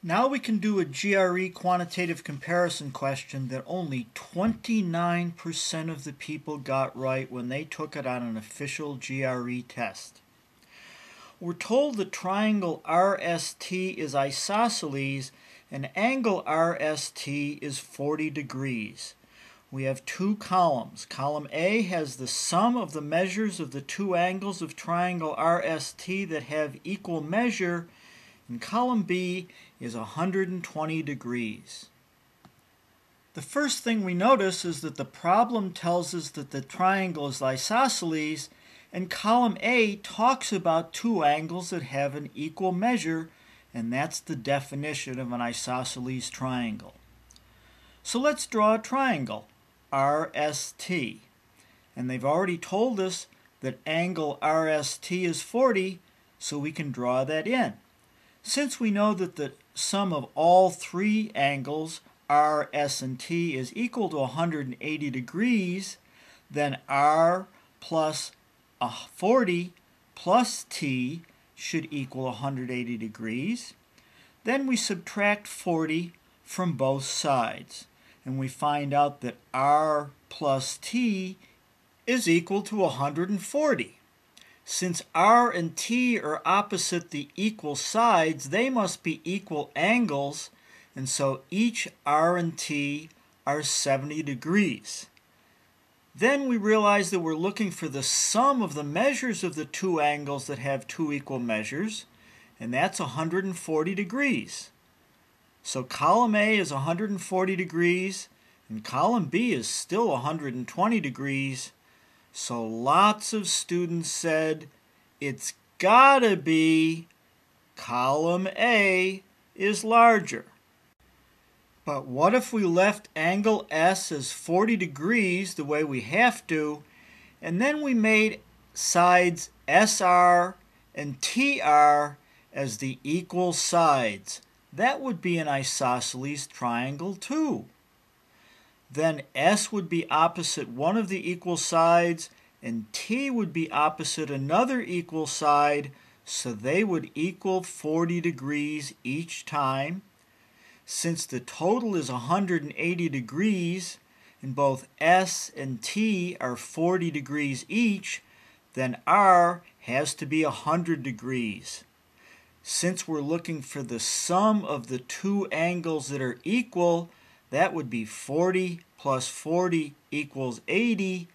Now we can do a GRE quantitative comparison question that only 29% of the people got right when they took it on an official GRE test. We're told the triangle RST is isosceles and angle RST is 40 degrees. We have two columns. Column A has the sum of the measures of the two angles of triangle RST that have equal measure, and column B is 120 degrees. The first thing we notice is that the problem tells us that the triangle is isosceles, and column A talks about two angles that have an equal measure, and that's the definition of an isosceles triangle. So let's draw a triangle, RST. And they've already told us that angle RST is 40, so we can draw that in. Since we know that the sum of all three angles, R, S, and T, is equal to 180 degrees, then R plus 40 plus T should equal 180 degrees. Then we subtract 40 from both sides, and we find out that R plus T is equal to 140. Since R and T are opposite the equal sides, they must be equal angles, and so each R and T are 70 degrees. Then we realize that we're looking for the sum of the measures of the two angles that have two equal measures, and that's 140 degrees. So column A is 140 degrees, and column B is still 120 degrees. So lots of students said it's gotta be column A is larger. But what if we left angle S as 40 degrees the way we have to, and then we made sides SR and TR as the equal sides? That would be an isosceles triangle too. Then S would be opposite one of the equal sides, and T would be opposite another equal side, so they would equal 40 degrees each time. Since the total is 180 degrees, and both S and T are 40 degrees each, then R has to be 100 degrees. Since we're looking for the sum of the two angles that are equal, that would be 40 plus 40 equals 80.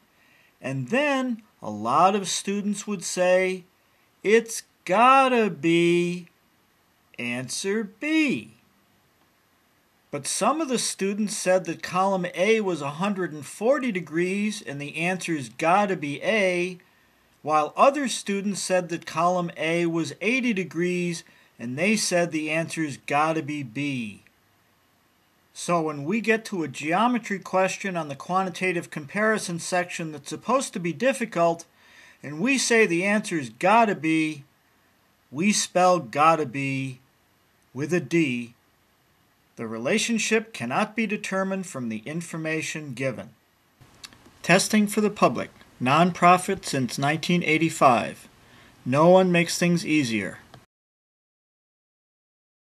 And then a lot of students would say, it's gotta be answer B. But some of the students said that column A was 140 degrees and the answer's gotta be A, while other students said that column A was 80 degrees and they said the answer's gotta be B. So when we get to a geometry question on the quantitative comparison section that's supposed to be difficult, and we say the answer's gotta be, we spell gotta be with a D. The relationship cannot be determined from the information given. Testing for the public. Nonprofit since 1985. No one makes things easier.